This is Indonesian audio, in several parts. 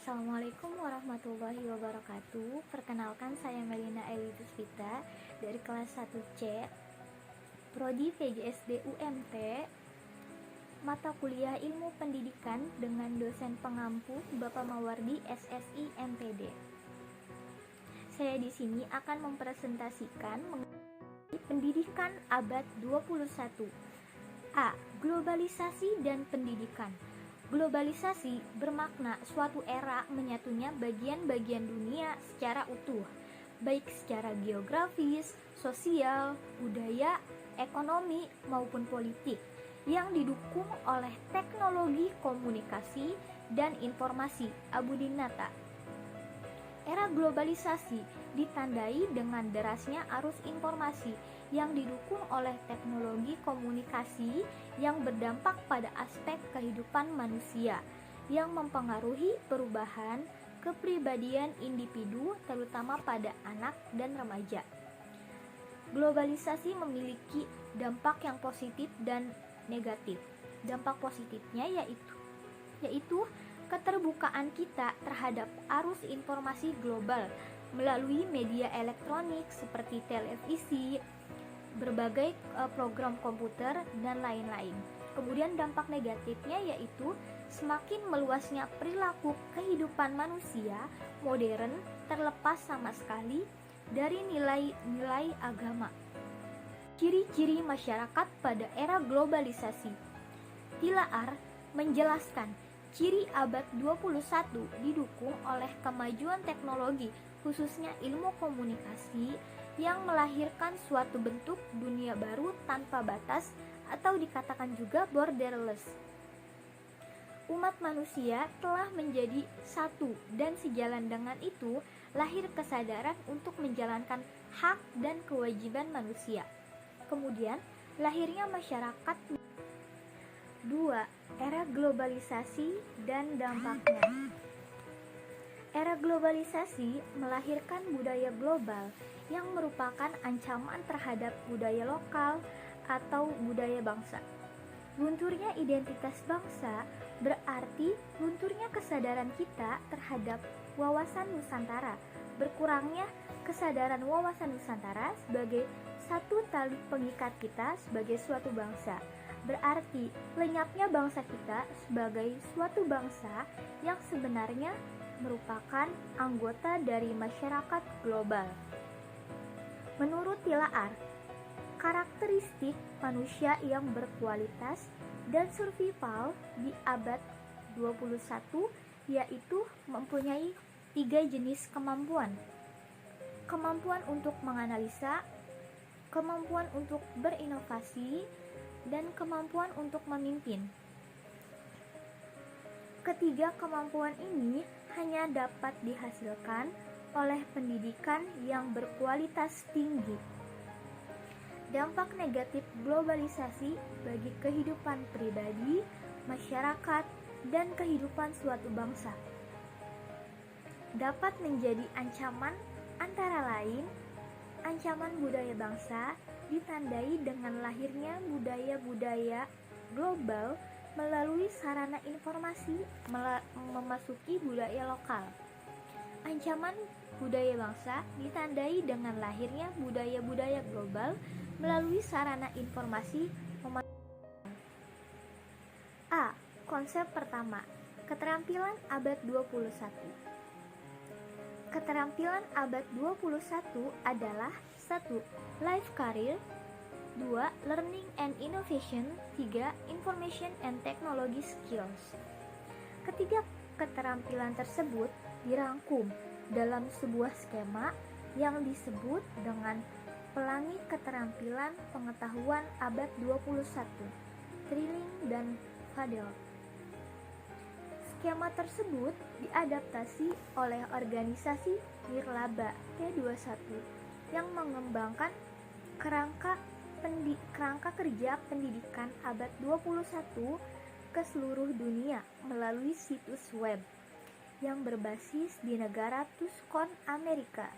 Assalamualaikum warahmatullahi wabarakatuh. Perkenalkan, saya Melina Elitus Vita dari kelas 1C, Prodi PGSD UMT, mata kuliah Ilmu Pendidikan dengan dosen pengampu Bapak Mawardi SSI MPD. Saya di sini akan mempresentasikan mengenai pendidikan abad 21. A. Globalisasi dan pendidikan. Globalisasi bermakna suatu era menyatunya bagian-bagian dunia secara utuh, baik secara geografis, sosial, budaya, ekonomi, maupun politik, yang didukung oleh teknologi komunikasi dan informasi. Abudinata. Era globalisasi ditandai dengan derasnya arus informasi yang didukung oleh teknologi komunikasi yang berdampak pada aspek kehidupan manusia, yang mempengaruhi perubahan kepribadian individu terutama pada anak dan remaja. Globalisasi memiliki dampak yang positif dan negatif. Dampak positifnya yaitu keterbukaan kita terhadap arus informasi global melalui media elektronik seperti televisi, berbagai program komputer, dan lain-lain. Kemudian dampak negatifnya yaitu semakin meluasnya perilaku kehidupan manusia modern terlepas sama sekali dari nilai-nilai agama. Ciri-ciri masyarakat pada era globalisasi. Tilaar menjelaskan ciri abad 21 didukung oleh kemajuan teknologi, khususnya ilmu komunikasi, yang melahirkan suatu bentuk dunia baru tanpa batas atau dikatakan juga borderless. Umat manusia telah menjadi satu dan sejalan dengan itu lahir kesadaran untuk menjalankan hak dan kewajiban manusia. Kemudian lahirnya masyarakat. 2. Era globalisasi dan dampaknya. Era globalisasi melahirkan budaya global yang merupakan ancaman terhadap budaya lokal atau budaya bangsa. Lunturnya identitas bangsa berarti lunturnya kesadaran kita terhadap wawasan Nusantara, berkurangnya kesadaran wawasan Nusantara sebagai satu tali pengikat kita sebagai suatu bangsa. Berarti lenyapnya bangsa kita sebagai suatu bangsa yang sebenarnya merupakan anggota dari masyarakat global. Menurut Tilaar, karakteristik manusia yang berkualitas dan survival di abad 21 yaitu mempunyai 3 jenis kemampuan. Kemampuan untuk menganalisa, kemampuan untuk berinovasi, dan kemampuan untuk memimpin. Ketiga kemampuan ini hanya dapat dihasilkan oleh pendidikan yang berkualitas tinggi. Dampak negatif globalisasi bagi kehidupan pribadi, masyarakat, dan kehidupan suatu bangsa dapat menjadi ancaman, antara lain ancaman budaya bangsa ditandai dengan lahirnya budaya-budaya global melalui sarana informasi memasuki budaya lokal. Ancaman budaya bangsa ditandai dengan lahirnya budaya-budaya global melalui sarana informasi A. Konsep pertama, keterampilan abad 21. Keterampilan abad 21 adalah 1. Life career, 2. Learning and innovation, 3. Information and technology skills. Ketiga keterampilan tersebut dirangkum dalam sebuah skema yang disebut dengan Pelangi Keterampilan Pengetahuan Abad 21, Trilling dan Fadel. Skema tersebut diadaptasi oleh organisasi Nirlaba T21 yang mengembangkan kerangka kerja pendidikan abad 21 ke seluruh dunia melalui situs web yang berbasis di negara Tucson, Amerika.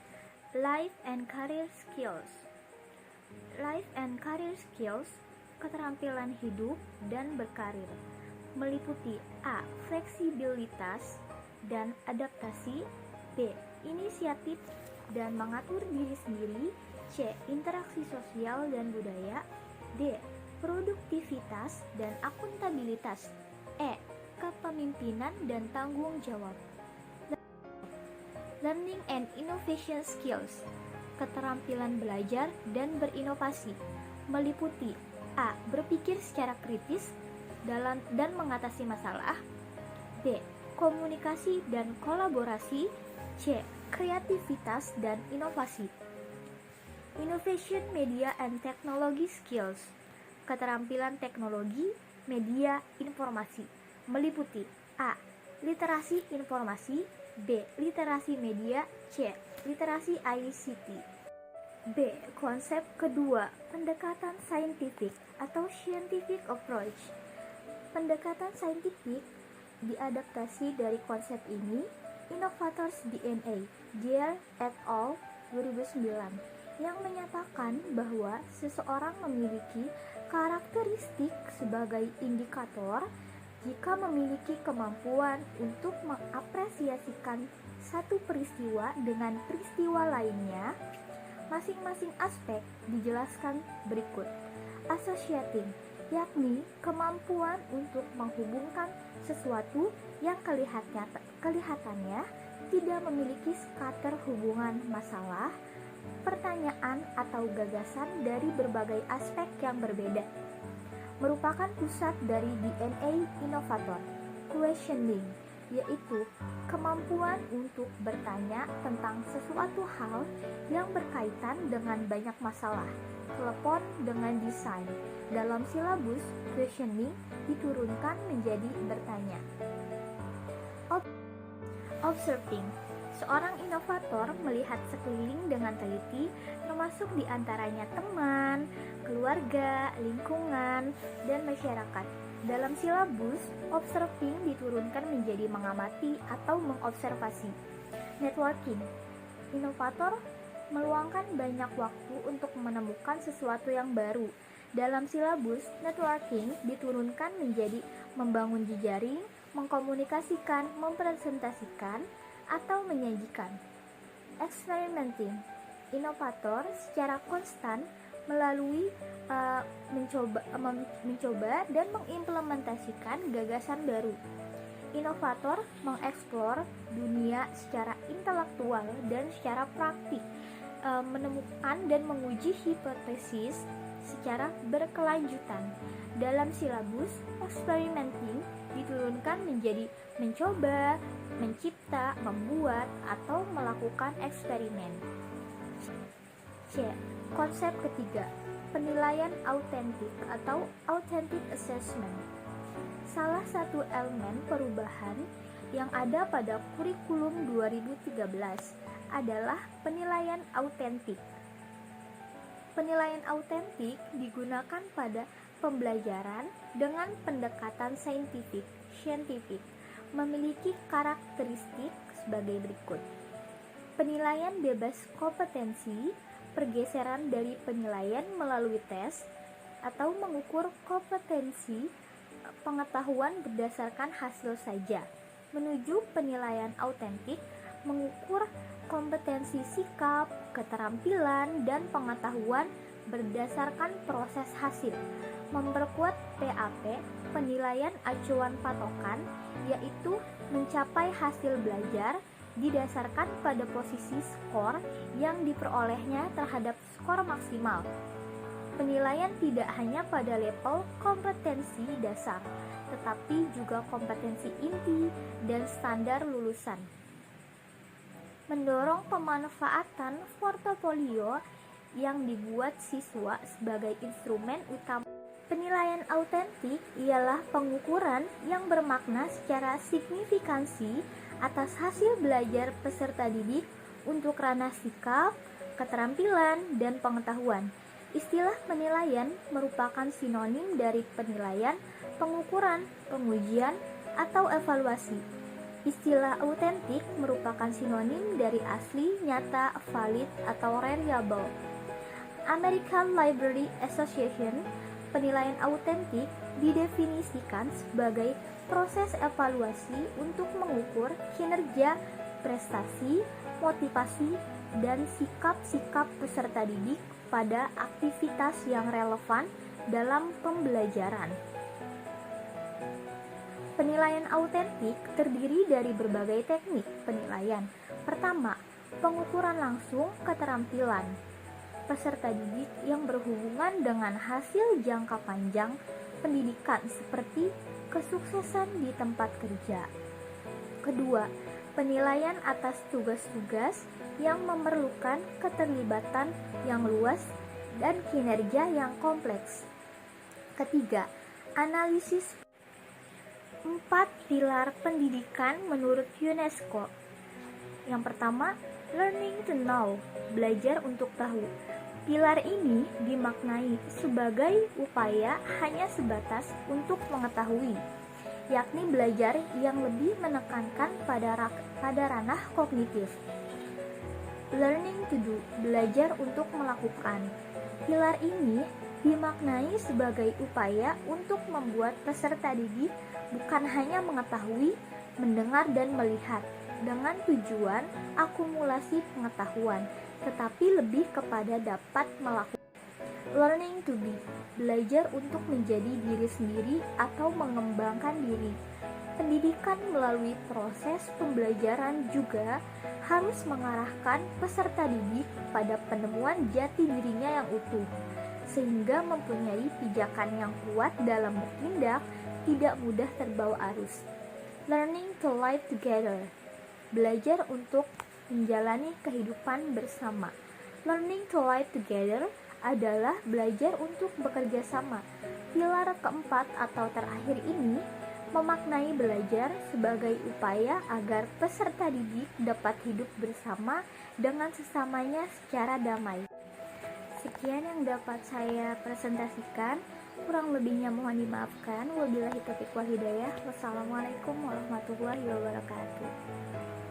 Life and Career Skills. Life and Career Skills, keterampilan hidup dan berkarir, meliputi A. Fleksibilitas, dan adaptasi. B. Inisiatif dan mengatur diri sendiri. C. Interaksi sosial dan budaya. D. Produktivitas dan akuntabilitas. E. Kepemimpinan dan tanggung jawab. Learning and innovation skills. Keterampilan belajar dan berinovasi meliputi A. Berpikir secara kritis dan mengatasi masalah. B. Komunikasi dan kolaborasi. C. Kreativitas dan inovasi. Innovation Media and Technology Skills. Keterampilan teknologi, media, informasi meliputi A. Literasi informasi. B. Literasi media. C. Literasi ICT. B. Konsep kedua, pendekatan saintifik atau scientific approach. Pendekatan saintifik diadaptasi dari konsep ini Innovators DNA, Gill et al. 2009, yang menyatakan bahwa seseorang memiliki karakteristik sebagai indikator jika memiliki kemampuan untuk mengapresiasikan satu peristiwa dengan peristiwa lainnya. Masing-masing aspek dijelaskan berikut. Associating, yakni kemampuan untuk menghubungkan sesuatu yang kelihatannya tidak memiliki skater hubungan masalah, pertanyaan atau gagasan dari berbagai aspek yang berbeda. Merupakan pusat dari DNA inovator. Questioning, yaitu kemampuan untuk bertanya tentang sesuatu hal yang berkaitan dengan banyak masalah. Telepon dengan desain. Dalam silabus, questioning diturunkan menjadi bertanya. Observing, seorang inovator melihat sekeliling dengan teliti, termasuk diantaranya teman, keluarga, lingkungan, dan masyarakat. Dalam silabus, observing diturunkan menjadi mengamati atau mengobservasi. Networking, inovator meluangkan banyak waktu untuk menemukan sesuatu yang baru. Dalam silabus, networking diturunkan menjadi membangun jejaring, mengkomunikasikan, mempresentasikan, atau menyajikan. Experimenting, inovator secara konstan melalui mencoba dan mengimplementasikan gagasan baru. Inovator mengeksplor dunia secara intelektual dan secara praktik, menemukan dan menguji hipotesis secara berkelanjutan. Dalam silabus, experimenting diturunkan menjadi mencoba, mencipta, membuat, atau melakukan eksperimen. C. Konsep ketiga, penilaian autentik atau authentic assessment. Salah satu elemen perubahan yang ada pada kurikulum 2013 adalah penilaian autentik. Penilaian autentik digunakan pada pembelajaran dengan pendekatan scientific, memiliki karakteristik sebagai berikut. Penilaian bebas kompetensi, pergeseran dari penilaian melalui tes atau mengukur kompetensi pengetahuan berdasarkan hasil saja, menuju penilaian autentik, mengukur kompetensi sikap, keterampilan, dan pengetahuan berdasarkan proses hasil, memperkuat PAP, penilaian acuan patokan, yaitu mencapai hasil belajar didasarkan pada posisi skor yang diperolehnya terhadap skor maksimal. Penilaian tidak hanya pada level kompetensi dasar, tetapi juga kompetensi inti dan standar lulusan. Mendorong pemanfaatan portofolio yang dibuat siswa sebagai instrumen utama. Penilaian autentik ialah pengukuran yang bermakna secara signifikansi atas hasil belajar peserta didik untuk ranah sikap, keterampilan, dan pengetahuan. Istilah penilaian merupakan sinonim dari penilaian, pengukuran, pengujian, atau evaluasi. Istilah autentik merupakan sinonim dari asli, nyata, valid, atau reliable. American Library Association, penilaian autentik didefinisikan sebagai proses evaluasi untuk mengukur kinerja, prestasi, motivasi, dan sikap-sikap peserta didik pada aktivitas yang relevan dalam pembelajaran. Penilaian autentik terdiri dari berbagai teknik penilaian. Pertama, pengukuran langsung keterampilan peserta didik yang berhubungan dengan hasil jangka panjang pendidikan seperti kesuksesan di tempat kerja. Kedua, penilaian atas tugas-tugas yang memerlukan keterlibatan yang luas dan kinerja yang kompleks. Ketiga, analisis 4 pilar pendidikan menurut UNESCO. Yang pertama, learning to know, belajar untuk tahu. Pilar ini dimaknai sebagai upaya hanya sebatas untuk mengetahui, yakni belajar yang lebih menekankan pada ranah kognitif. Learning to do, belajar untuk melakukan. Pilar ini dimaknai sebagai upaya untuk membuat peserta didik bukan hanya mengetahui, mendengar dan melihat dengan tujuan akumulasi pengetahuan, tetapi lebih kepada dapat melakukan. Learning to be, belajar untuk menjadi diri sendiri atau mengembangkan diri. Pendidikan melalui proses pembelajaran juga harus mengarahkan peserta didik pada penemuan jati dirinya yang utuh, sehingga mempunyai pijakan yang kuat dalam bertindak, tidak mudah terbawa arus. Learning to live together, belajar untuk menjalani kehidupan bersama. Learning to live together adalah belajar untuk bekerja sama. Pilar keempat atau terakhir ini memaknai belajar sebagai upaya agar peserta didik dapat hidup bersama dengan sesamanya secara damai. Sekian yang dapat saya presentasikan, kurang lebihnya mohon dimaafkan. Wabillahi taufiq wal hidayah. Wassalamualaikum warahmatullahi wabarakatuh.